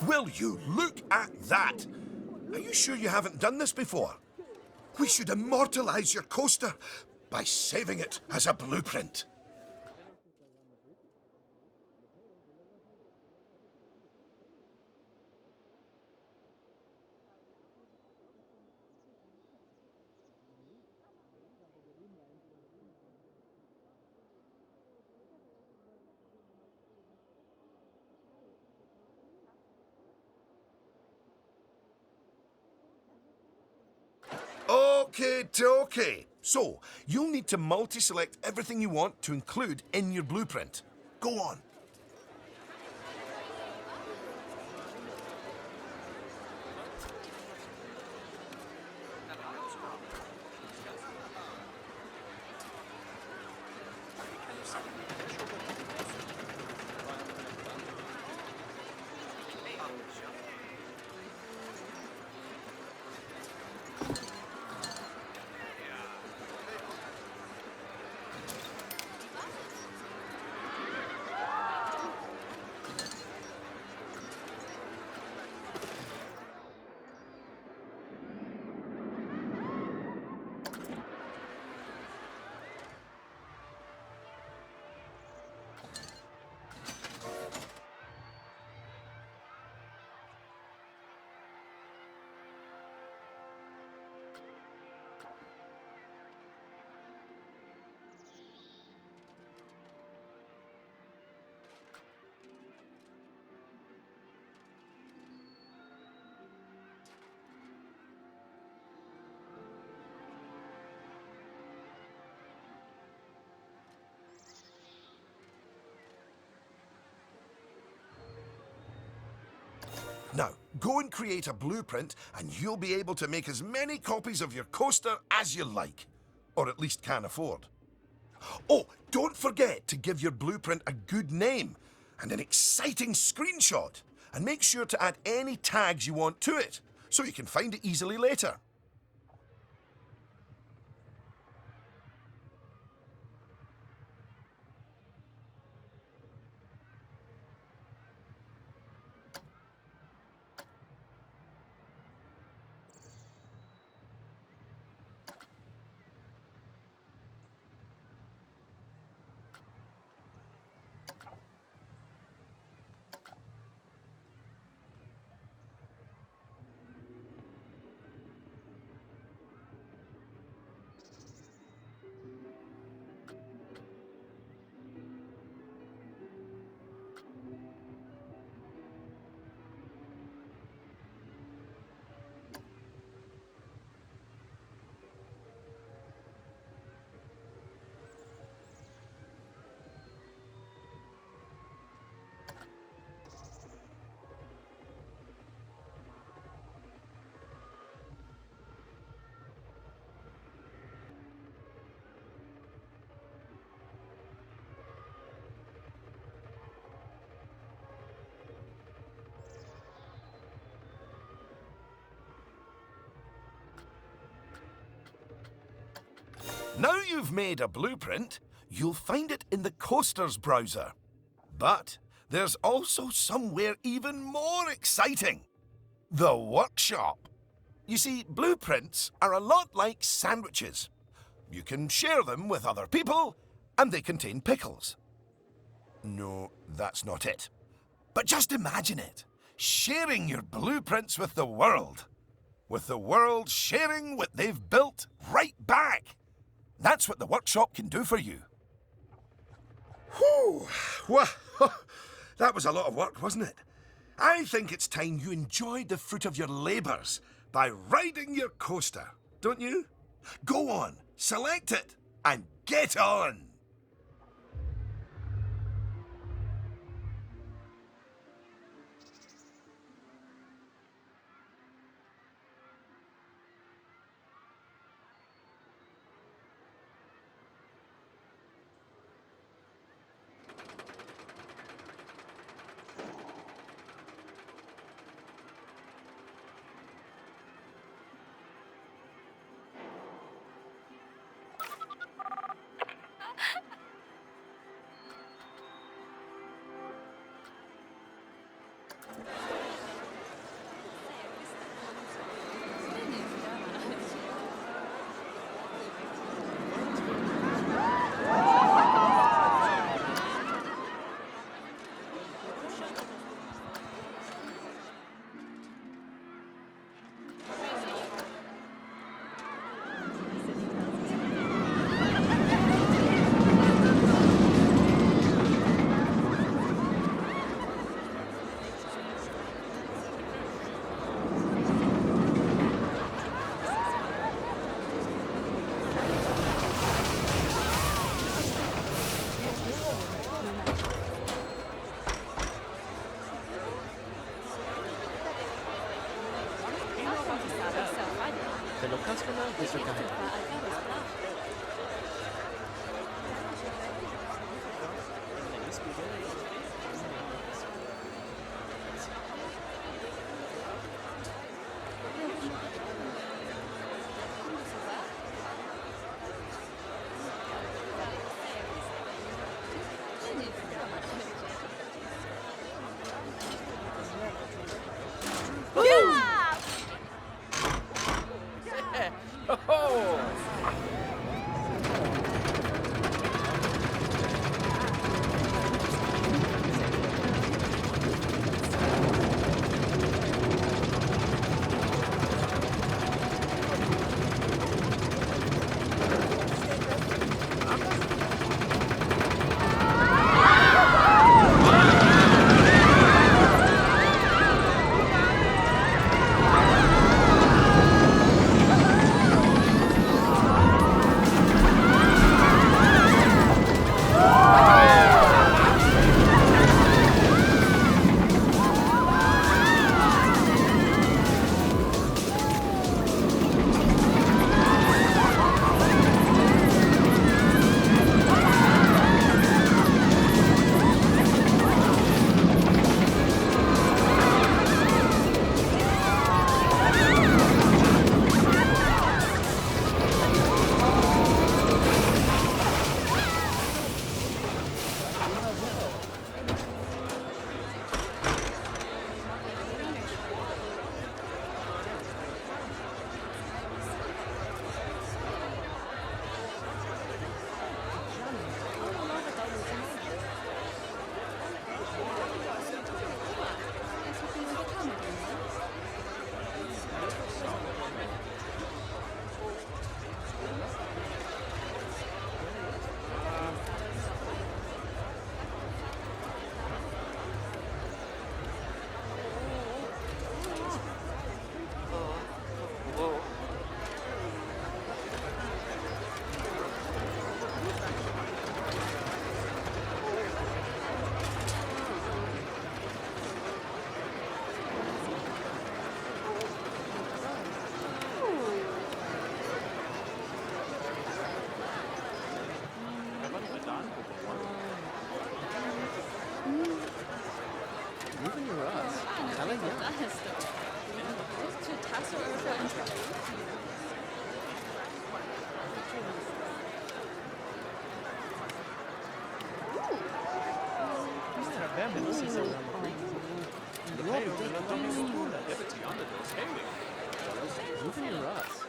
Will you look at that? Are you sure you haven't done this before? We should immortalize your coaster by saving it as a blueprint. Okay. So, you'll need to multi-select everything you want to include in your blueprint. Go on. Now, go and create a blueprint and you'll be able to make as many copies of your coaster as you like. Or at least can afford. Oh, don't forget to give your blueprint a good name and an exciting screenshot. And make sure to add any tags you want to it, so you can find it easily later. Now you've made a blueprint, you'll find it in the Coasters browser. But there's also somewhere even more exciting. The workshop. You see, blueprints are a lot like sandwiches. You can share them with other people, and they contain pickles. No, that's not it. But just imagine it. Sharing your blueprints with the world. With the world sharing what they've built right back. That's what the workshop can do for you. Whew! Well, that was a lot of work, wasn't it? I think it's time you enjoyed the fruit of your labours by riding your coaster, don't you? Go on, select it, and get on! Te lo cascan anche su carro. Moving your ass. Telling you. To Tasso over Moving your Russ.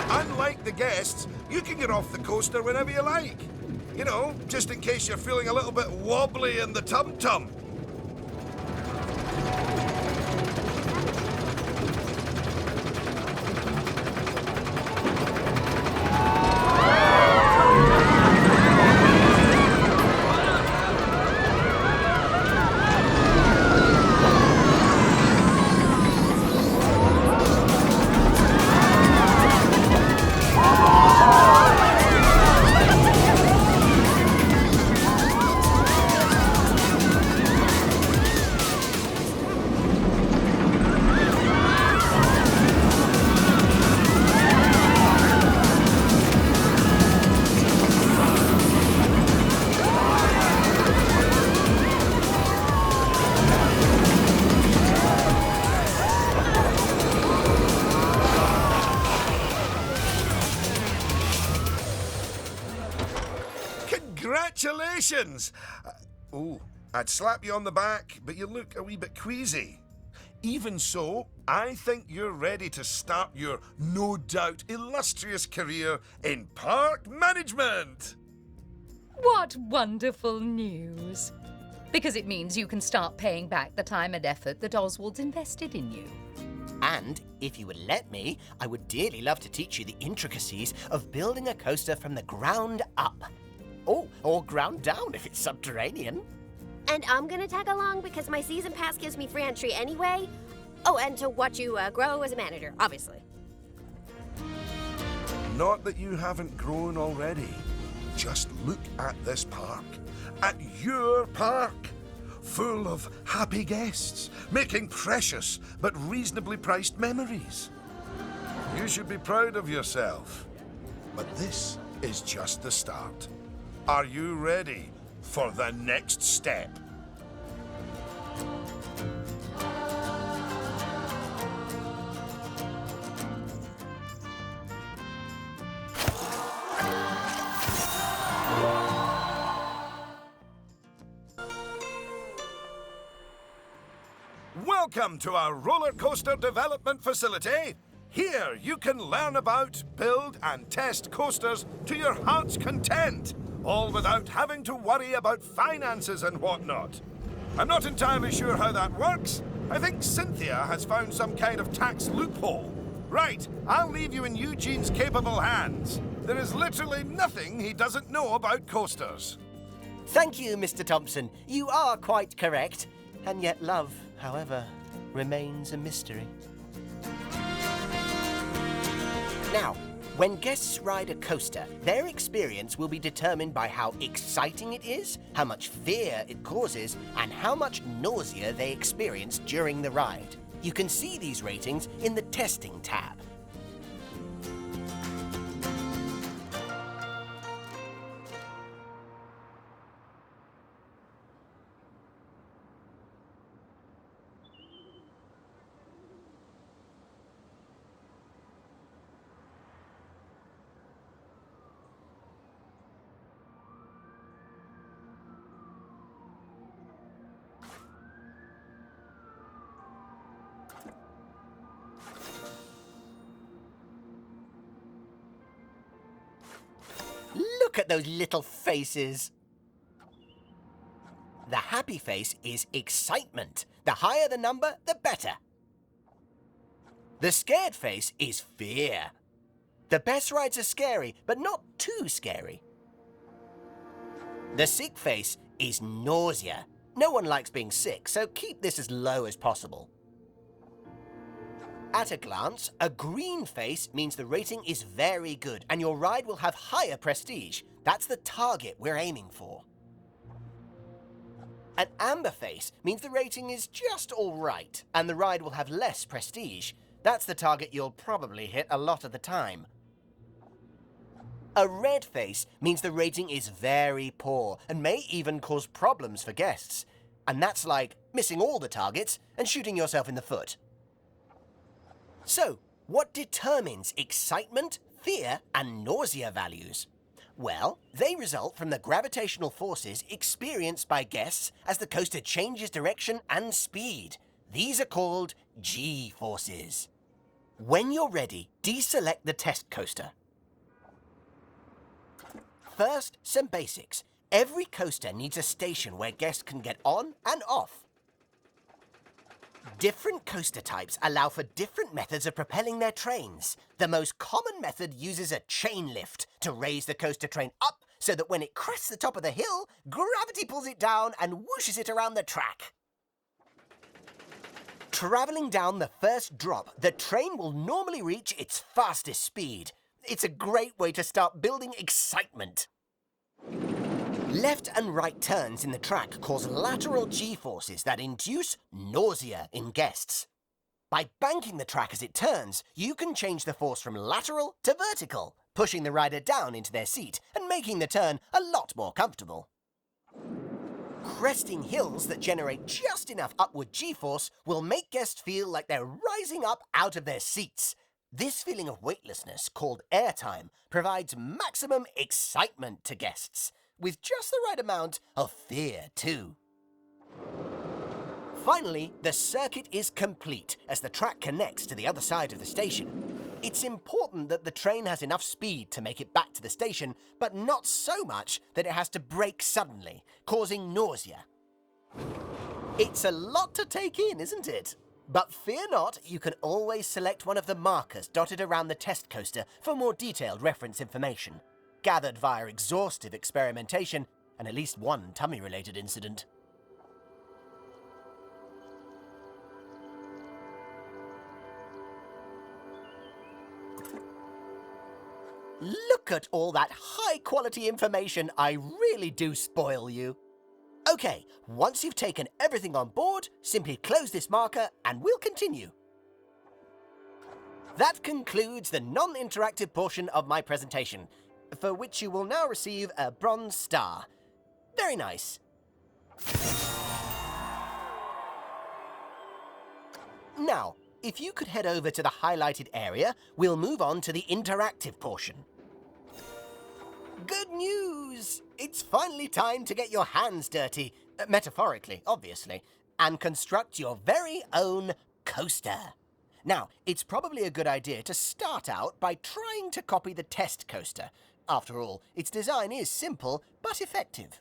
Unlike the guests, you can get off the coaster whenever you like. You know, just in case you're feeling a little bit wobbly in the tum-tum. Congratulations! Oh, I'd slap you on the back, but you look a wee bit queasy. Even so, I think you're ready to start your no doubt illustrious career in park management. What wonderful news! Because it means you can start paying back the time and effort that Oswald's invested in you. And if you would let me, I would dearly love to teach you the intricacies of building a coaster from the ground up. Oh, or ground down if it's subterranean. And I'm gonna tag along because my season pass gives me free entry anyway. Oh, and to watch you grow as a manager, obviously. Not that you haven't grown already. Just look at this park. At your park. Full of happy guests, making precious but reasonably priced memories. You should be proud of yourself. But this is just the start. Are you ready for the next step? Welcome to our roller coaster development facility. Here you can learn about, build and test coasters to your heart's content, all without having to worry about finances and whatnot. I'm not entirely sure how that works. I think Cynthia has found some kind of tax loophole. Right, I'll leave you in Eugene's capable hands. There is literally nothing he doesn't know about coasters. Thank you, Mr. Thompson. You are quite correct. And yet love, however, remains a mystery. Now, when guests ride a coaster, their experience will be determined by how exciting it is, how much fear it causes, and how much nausea they experience during the ride. You can see these ratings in the Testing tab. Look at those little faces. The happy face is excitement. The higher the number, the better. The scared face is fear. The best rides are scary, but not too scary. The sick face is nausea. No one likes being sick, so keep this as low as possible. At a glance, a green face means the rating is very good and your ride will have higher prestige. That's the target we're aiming for. An amber face means the rating is just all right and the ride will have less prestige. That's the target you'll probably hit a lot of the time. A red face means the rating is very poor and may even cause problems for guests. And that's like missing all the targets and shooting yourself in the foot. So, what determines excitement, fear, and nausea values? Well, they result from the gravitational forces experienced by guests as the coaster changes direction and speed. These are called G-forces. When you're ready, deselect the test coaster. First, some basics. Every coaster needs a station where guests can get on and off. Different coaster types allow for different methods of propelling their trains. The most common method uses a chain lift to raise the coaster train up so that when it crests the top of the hill, gravity pulls it down and whooshes it around the track. Traveling down the first drop, the train will normally reach its fastest speed. It's a great way to start building excitement. Left and right turns in the track cause lateral G-forces that induce nausea in guests. By banking the track as it turns, you can change the force from lateral to vertical, pushing the rider down into their seat and making the turn a lot more comfortable. Cresting hills that generate just enough upward G-force will make guests feel like they're rising up out of their seats. This feeling of weightlessness, called airtime, provides maximum excitement to guests, with just the right amount of fear too. Finally, the circuit is complete as the track connects to the other side of the station. It's important that the train has enough speed to make it back to the station, but not so much that it has to brake suddenly, causing nausea. It's a lot to take in, isn't it? But fear not, you can always select one of the markers dotted around the test coaster for more detailed reference information, gathered via exhaustive experimentation and at least one tummy-related incident. Look at all that high-quality information. I really do spoil you. Okay, once you've taken everything on board, simply close this marker and we'll continue. That concludes the non-interactive portion of my presentation, for which you will now receive a bronze star. Very nice. Now, if you could head over to the highlighted area, we'll move on to the interactive portion. Good news! It's finally time to get your hands dirty, metaphorically, obviously, and construct your very own coaster. Now, it's probably a good idea to start out by trying to copy the test coaster. After all, its design is simple but effective.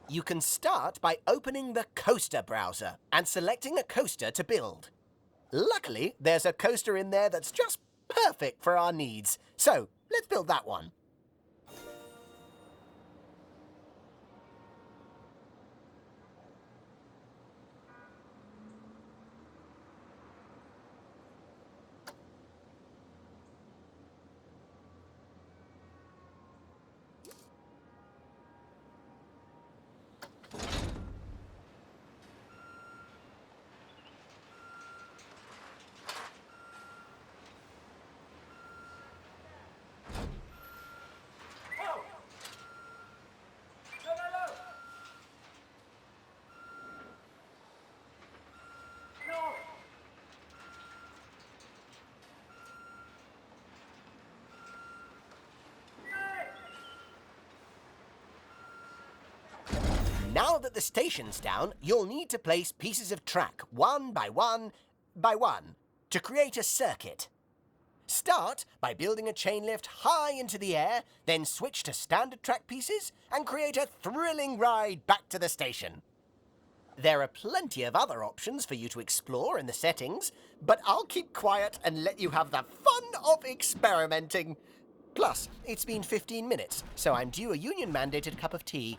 You can start by opening the coaster browser and selecting a coaster to build. Luckily, there's a coaster in there that's just perfect for our needs. So, let's build that one. Now that the station's down, you'll need to place pieces of track one by one by one to create a circuit. Start by building a chain lift high into the air, then switch to standard track pieces and create a thrilling ride back to the station. There are plenty of other options for you to explore in the settings, but I'll keep quiet and let you have the fun of experimenting. Plus, it's been 15 minutes, so I'm due a union-mandated cup of tea.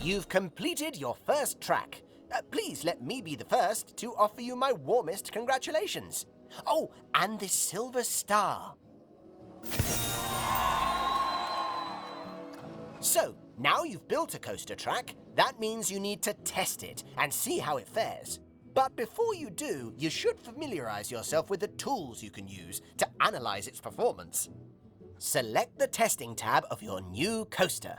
You've completed your first track. Please let me be the first to offer you my warmest congratulations. Oh, and this silver star. So, now you've built a coaster track, that means you need to test it and see how it fares. But before you do, you should familiarize yourself with the tools you can use to analyze its performance. Select the testing tab of your new coaster.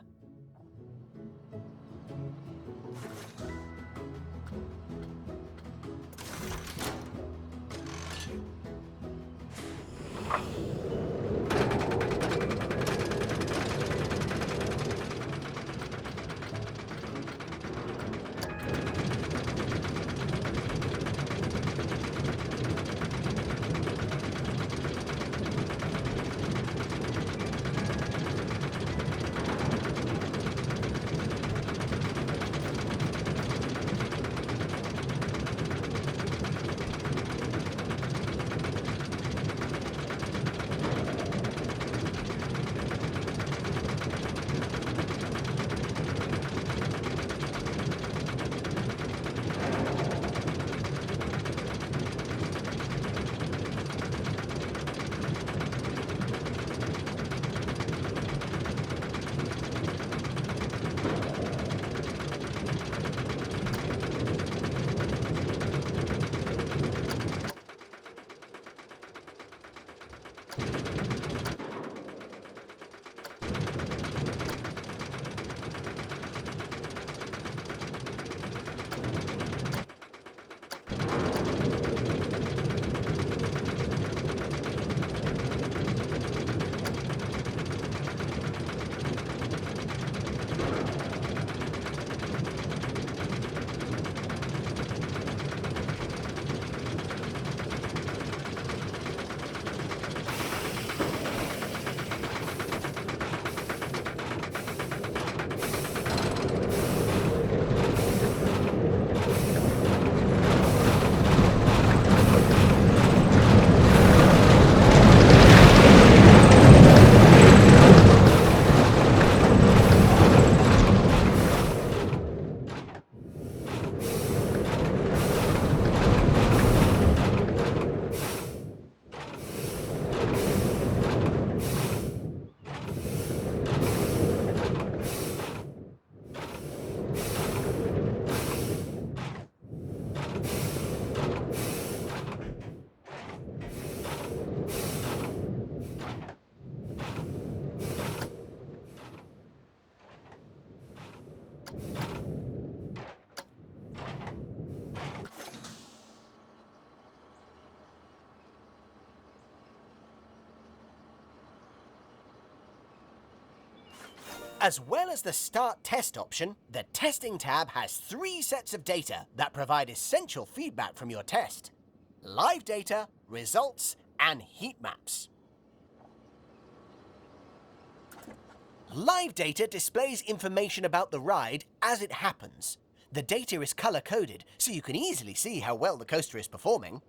As well as the Start Test option, the Testing tab has 3 sets of data that provide essential feedback from your test: live data, results, and heat maps. Live data displays information about the ride as it happens. The data is color-coded, so you can easily see how well the coaster is performing.